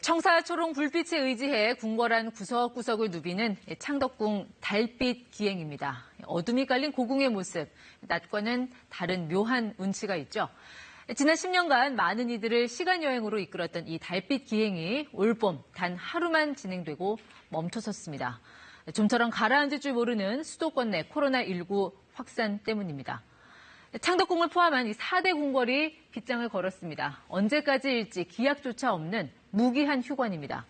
청사초롱 불빛에 의지해 궁궐한 구석구석을 누비는 창덕궁 달빛 기행입니다. 어둠이 깔린 고궁의 모습, 낮과는 다른 묘한 운치가 있죠. 지난 10년간 많은 이들을 시간여행으로 이끌었던 이 달빛 기행이 올봄 단 하루만 진행되고 멈춰섰습니다. 좀처럼 가라앉을 줄 모르는 수도권 내 코로나19 확산 때문입니다. 창덕궁을 포함한 이 4대 궁궐이 빗장을 걸었습니다. 언제까지일지 기약조차 없는 무기한 휴관입니다.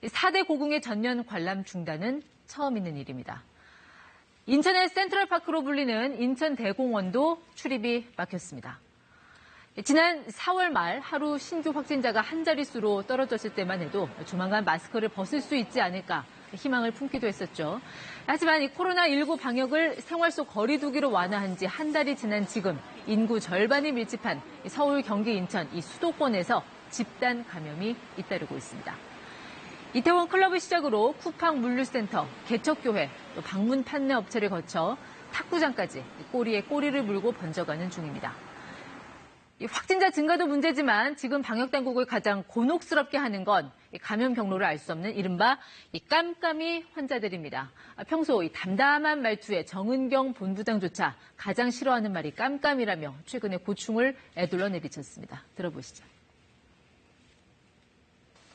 4대 고궁의 전면 관람 중단은 처음 있는 일입니다. 인천의 센트럴파크로 불리는 인천대공원도 출입이 막혔습니다. 지난 4월 말 하루 신규 확진자가 한 자릿수로 떨어졌을 때만 해도 조만간 마스크를 벗을 수 있지 않을까 희망을 품기도 했었죠. 하지만 이 코로나19 방역을 생활 속 거리 두기로 완화한 지 한 달이 지난 지금 인구 절반이 밀집한 서울, 경기, 인천 이 수도권에서 집단 감염이 잇따르고 있습니다. 이태원 클럽을 시작으로 쿠팡 물류센터, 개척교회, 또 방문 판매 업체를 거쳐 탁구장까지 꼬리에 꼬리를 물고 번져가는 중입니다. 확진자 증가도 문제지만 지금 방역당국을 가장 곤혹스럽게 하는 건 감염 경로를 알 수 없는 이른바 깜깜이 환자들입니다. 평소 이 담담한 말투에 정은경 본부장조차 가장 싫어하는 말이 깜깜이라며 최근에 고충을 애둘러 내비쳤습니다. 들어보시죠.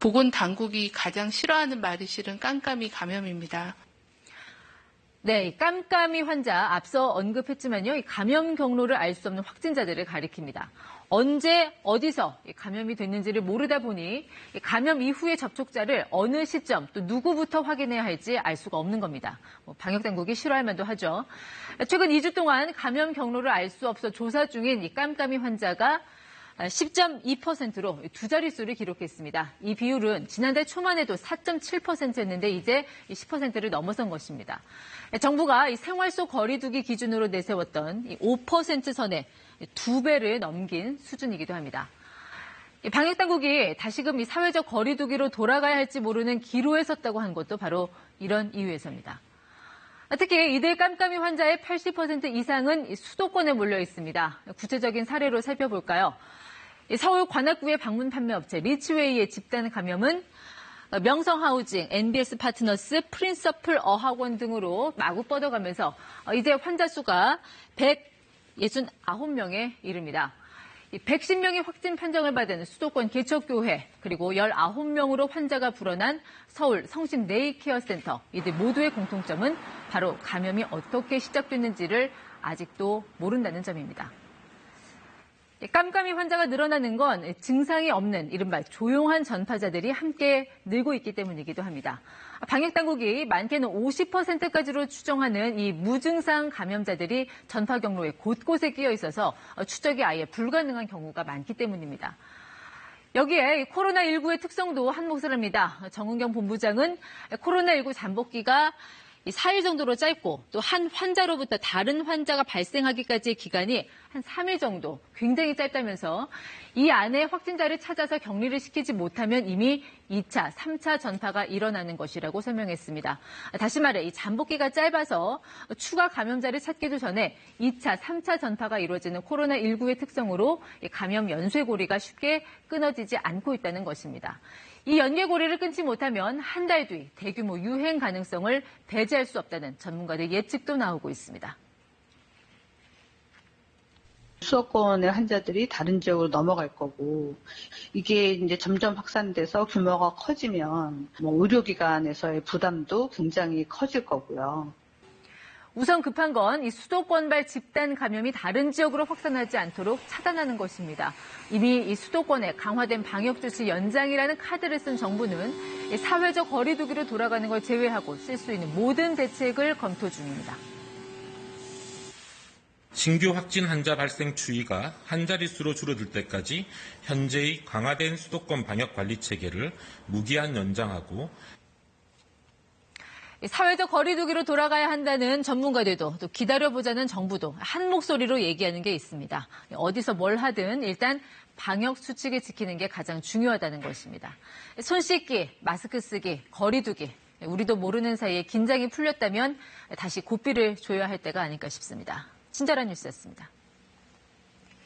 보건당국이 가장 싫어하는 말이 실은 깜깜이 감염입니다. 네, 깜깜이 환자 앞서 언급했지만요. 이 감염 경로를 알 수 없는 확진자들을 가리킵니다. 언제 어디서 감염이 됐는지를 모르다 보니 감염 이후의 접촉자를 어느 시점 또 누구부터 확인해야 할지 알 수가 없는 겁니다. 방역당국이 싫어할 만도 하죠. 최근 2주 동안 감염 경로를 알 수 없어 조사 중인 이 깜깜이 환자가 10.2%로 두 자릿수를 기록했습니다. 이 비율은 지난달 초만 해도 4.7%였는데 이제 10%를 넘어선 것입니다. 정부가 생활 속 거리 두기 기준으로 내세웠던 5% 선에 2배를 넘긴 수준이기도 합니다. 방역당국이 다시금 사회적 거리 두기로 돌아가야 할지 모르는 기로에 섰다고 한 것도 바로 이런 이유에서입니다. 특히 이들 깜깜이 환자의 80% 이상은 수도권에 몰려 있습니다. 구체적인 사례로 살펴볼까요? 서울 관악구의 방문 판매 업체 리치웨이의 집단 감염은 명성하우징, NBS 파트너스, 프린서플 어학원 등으로 마구 뻗어가면서 이제 환자 수가 169명에 이릅니다. 110명이 확진 판정을 받은 수도권 개척교회, 그리고 19명으로 환자가 불어난 서울 성심 네이케어 센터. 이들 모두의 공통점은 바로 감염이 어떻게 시작됐는지를 아직도 모른다는 점입니다. 깜깜이 환자가 늘어나는 건 증상이 없는 이른바 조용한 전파자들이 함께 늘고 있기 때문이기도 합니다. 방역당국이 많게는 50%까지로 추정하는 이 무증상 감염자들이 전파 경로에 곳곳에 끼어 있어서 추적이 아예 불가능한 경우가 많기 때문입니다. 여기에 코로나19의 특성도 한몫을 합니다. 정은경 본부장은 코로나19 잠복기가 4일 정도로 짧고 또 한 환자로부터 다른 환자가 발생하기까지의 기간이 한 3일 정도 굉장히 짧다면서 이 안에 확진자를 찾아서 격리를 시키지 못하면 이미 2차, 3차 전파가 일어나는 것이라고 설명했습니다. 다시 말해 이 잠복기가 짧아서 추가 감염자를 찾기도 전에 2차, 3차 전파가 이루어지는 코로나19의 특성으로 감염 연쇄고리가 쉽게 끊어지지 않고 있다는 것입니다. 이 연계고리를 끊지 못하면 한 달 뒤 대규모 유행 가능성을 배제할 수 없다는 전문가들 예측도 나오고 있습니다. 수도권의 환자들이 다른 지역으로 넘어갈 거고 이게 이제 점점 확산돼서 규모가 커지면 의료기관에서의 부담도 굉장히 커질 거고요. 우선 급한 건 이 수도권발 집단 감염이 다른 지역으로 확산하지 않도록 차단하는 것입니다. 이미 이 수도권에 강화된 방역 조치 연장이라는 카드를 쓴 정부는 사회적 거리 두기로 돌아가는 걸 제외하고 쓸 수 있는 모든 대책을 검토 중입니다. 신규 확진 환자 발생 추이가 한 자릿수로 줄어들 때까지 현재의 강화된 수도권 방역 관리 체계를 무기한 연장하고 사회적 거리 두기로 돌아가야 한다는 전문가들도 또 기다려보자는 정부도 한 목소리로 얘기하는 게 있습니다. 어디서 뭘 하든 일단 방역 수칙을 지키는 게 가장 중요하다는 것입니다. 손 씻기, 마스크 쓰기, 거리 두기, 우리도 모르는 사이에 긴장이 풀렸다면 다시 고삐를 줘야 할 때가 아닐까 싶습니다. 친절한 뉴스였습니다.